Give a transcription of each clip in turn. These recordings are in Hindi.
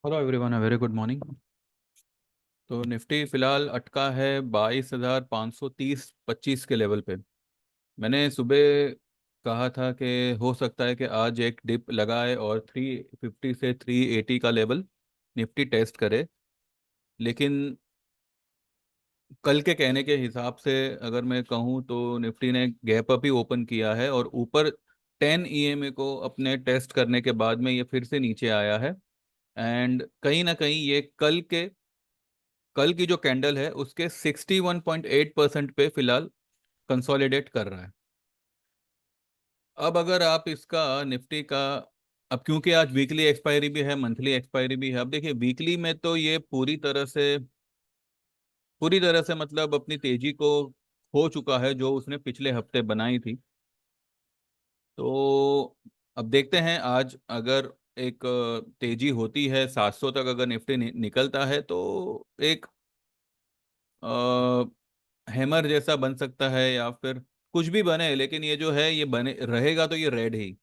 Hello everyone, very good morning. तो निफ्टी फिलहाल अटका है 22,530 25 के लेवल पे। मैंने सुबह कहा था कि हो सकता है कि आज एक डिप लगाए और 350 से 380 का लेवल निफ्टी टेस्ट करे। लेकिन कल के कहने के हिसाब से अगर मैं कहूँ तो निफ्टी ने गैप अप ही ओपन किया है और ऊपर 10 ईएमए को अपने टेस्ट करने के बाद में ये फिर से नीचे आया है। एंड कहीं ना कहीं ये कल की जो कैंडल है उसके 61.8% पे फिलहाल कंसोलिडेट कर रहा है। अब अगर आप इसका निफ्टी का, अब क्योंकि आज वीकली एक्सपायरी भी है, मंथली एक्सपायरी भी है। अब देखिए वीकली में तो ये पूरी तरह से मतलब अपनी तेजी को खो चुका है जो उसने पिछले हफ्ते बनाई थी। तो अब देखते हैं आज अगर एक तेजी होती है 700 तक, अगर निफ्टी निकलता है तो एक हैमर जैसा बन सकता है या फिर कुछ भी बने। लेकिन ये जो है ये बने रहेगा तो ये रेड ही,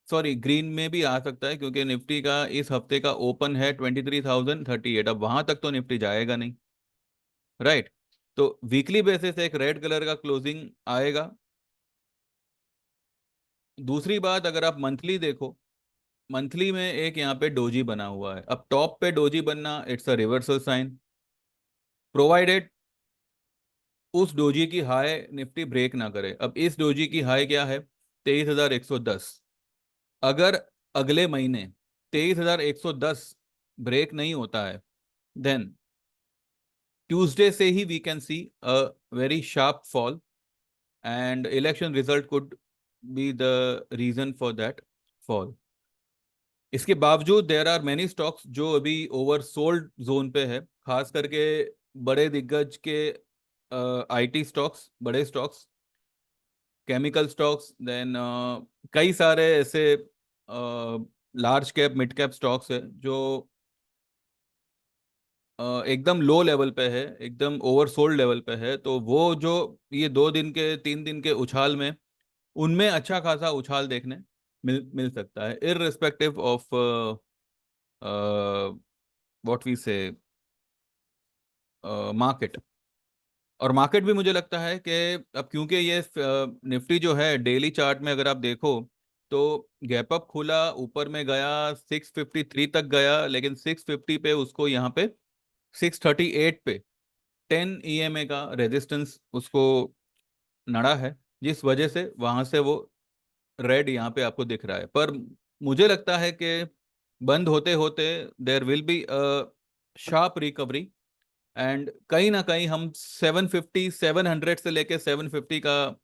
सॉरी ग्रीन में भी आ सकता है, क्योंकि निफ्टी का इस हफ्ते का ओपन है 23,038। अब वहां तक तो निफ्टी जाएगा नहीं, राइट। तो वीकली बेसिस एक रेड कलर का क्लोजिंग आएगा। दूसरी बात, अगर आप मंथली देखो, मंथली में एक यहाँ पे डोजी बना हुआ है। अब टॉप पे डोजी बनना it's a reversal sign, provided उस डोजी की हाई निफ्टी ब्रेक ना करे। अब इस डोजी की हाई क्या है? 23,110। अगर अगले महीने 23,110 ब्रेक नहीं होता है, देन ट्यूसडे से ही we can see a very sharp fall and election result could be the reason for that fall. इसके बावजूद देयर आर मेनी स्टॉक्स जो अभी ओवरसोल्ड जोन पे है, खास करके बड़े दिग्गज के आईटी स्टॉक्स, बड़े स्टॉक्स, केमिकल स्टॉक्स, देन कई सारे ऐसे large cap mid cap stocks है जो एकदम लो लेवल पे है, एकदम ओवरसोल्ड लेवल पे है। तो वो जो ये 2 दिन के 3 दिन के उछाल में, उनमें अच्छा खासा उछाल देखने मिल मिल सकता है, इररिस्पेक्टिव ऑफ व्हाट वी से मार्केट। और मार्केट भी मुझे लगता है कि अब क्योंकि ये निफ्टी जो है डेली चार्ट में अगर आप देखो तो गैप अप खुला, ऊपर में गया, 653 तक गया, लेकिन 650 पे उसको यहाँ पे 638 पे 10 ईएमए का रेजिस्टेंस उसको नड़ा है, जिस वजह से वहां से वो रेड यहाँ पे आपको दिख रहा है। पर मुझे लगता है कि बंद होते होते there will be a sharp recovery and कहीं ना कहीं हम 750 700 से लेके 750 का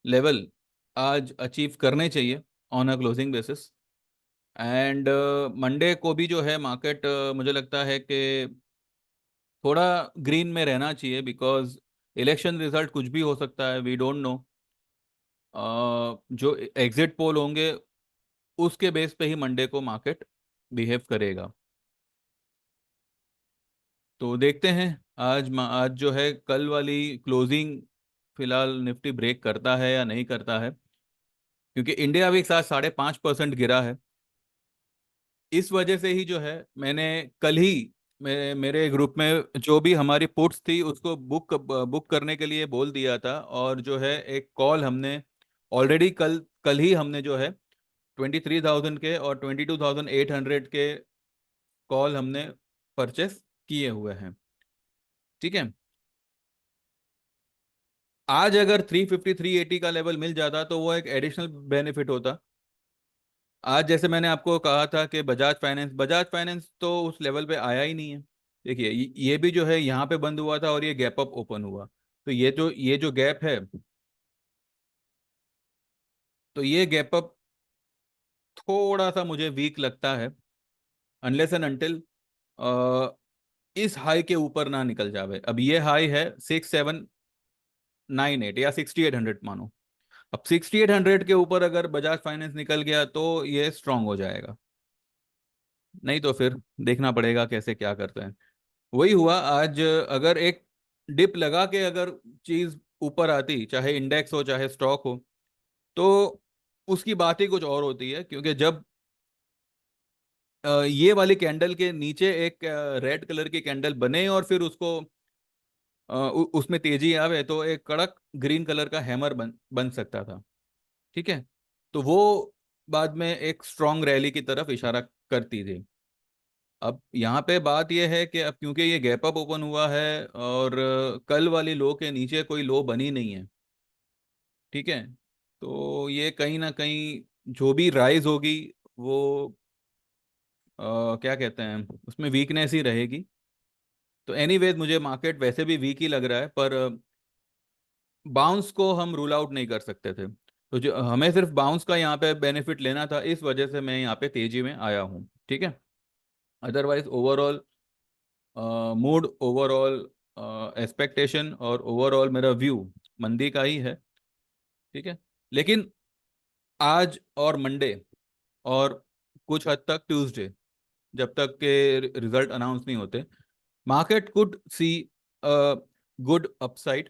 लेवल आज अचीव करने चाहिए on a closing basis. And Monday को भी जो है मार्केट मुझे लगता है कि थोड़ा ग्रीन में रहना चाहिए, बिकॉज इलेक्शन रिजल्ट कुछ भी हो सकता है, वी डोंट नो। जो एग्जिट पोल होंगे उसके बेस पे ही मंडे को मार्केट बिहेव करेगा। तो देखते हैं आज जो है कल वाली क्लोजिंग फिलहाल निफ्टी ब्रेक करता है या नहीं करता है, क्योंकि इंडिया भी एक साथ 5.5% गिरा है। इस वजह से ही जो है मैंने कल ही मेरे ग्रुप में जो भी हमारी पुट्स थी उसको बुक बुक करने के लिए बोल दिया था, और जो है एक कॉल हमने ऑलरेडी कल कल ही हमने जो है 23,000 के और 22,800 के कॉल हमने परचेस किए हुए हैं। ठीक है। आज अगर 350 380 का लेवल मिल जाता तो वो एक एडिशनल बेनिफिट होता। आज जैसे मैंने आपको कहा था कि बजाज फाइनेंस तो उस लेवल पे आया ही नहीं है। देखिए ये भी जो है यहाँ पे बंद हुआ था और ये गैप अप ओपन हुआ। तो ये जो गैप है, तो ये गैप अप थोड़ा सा मुझे वीक लगता है, अनलेस एंड अनटिल इस हाई के ऊपर ना निकल जावे। अब ये हाई है 6798 या 6800 मानो। अब 6800 के ऊपर अगर बजाज फाइनेंस निकल गया तो ये स्ट्रांग हो जाएगा, नहीं तो फिर देखना पड़ेगा कैसे क्या करते हैं। वही हुआ आज। अगर एक डिप लगा के अगर चीज ऊपर आती, चाहे इंडेक्स हो चाहे स्टॉक हो, तो उसकी बात ही कुछ और होती है। क्योंकि जब ये वाली कैंडल के नीचे एक रेड कलर की कैंडल बने और फिर उसको उसमें तेजी आवे तो एक कड़क ग्रीन कलर का हैमर बन सकता था। ठीक है। तो वो बाद में एक स्ट्रॉन्ग रैली की तरफ इशारा करती थी। अब यहाँ पे बात यह है कि अब क्योंकि ये गैप अप ओपन हुआ है और कल वाली लो के नीचे कोई लो बनी नहीं है। ठीक है। तो ये कहीं ना कहीं जो भी राइज होगी वो क्या कहते हैं उसमें वीकनेस ही रहेगी। तो एनीवेज मुझे मार्केट वैसे भी वीक ही लग रहा है, पर बाउंस को हम रूल आउट नहीं कर सकते थे। तो जो हमें सिर्फ बाउंस का यहाँ पे बेनिफिट लेना था, इस वजह से मैं यहाँ पे तेजी में आया हूँ। ठीक है। Otherwise overall mood, overall expectation और ओवरऑल मेरा व्यू मंदी का ही है। ठीक है। लेकिन आज और मंडे और कुछ हद तक ट्यूसडे, जब तक के रिजल्ट अनाउंस नहीं होते, market could see good upside.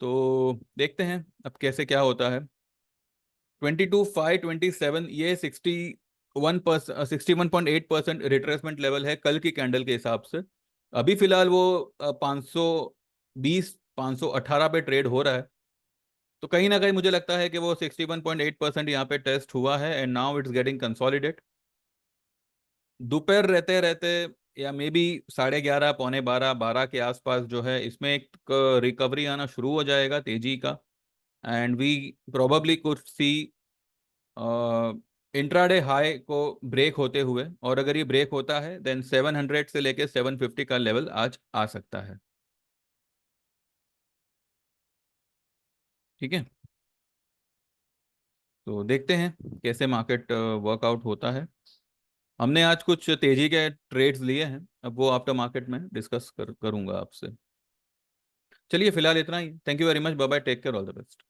तो देखते हैं अब कैसे क्या होता है। 22,527 ये 61.8% रिट्रेसमेंट लेवल है कल की कैंडल के हिसाब से। अभी फिलहाल वो 520 518 पे ट्रेड हो रहा है। तो कहीं ना कहीं मुझे लगता है कि वो 61.8% यहाँ पे टेस्ट हुआ है and now it's getting consolidate. दोपहर रहते रहते या मे बी 11:30 12 12 के आसपास जो है इसमें एक रिकवरी आना शुरू हो जाएगा तेजी का। And we probably could see intraday high को ब्रेक होते हुए, और अगर ये ब्रेक होता है देन 700 से लेके 750 का लेवल आज आ सकता है। ठीक है। तो देखते हैं कैसे मार्केट वर्कआउट होता है। हमने आज कुछ तेजी के ट्रेड्स लिए हैं, अब वो आफ्टर मार्केट में डिस्कस करूंगा आपसे। चलिए फिलहाल इतना ही। Thank you very much. Bye bye. Take care. All the best.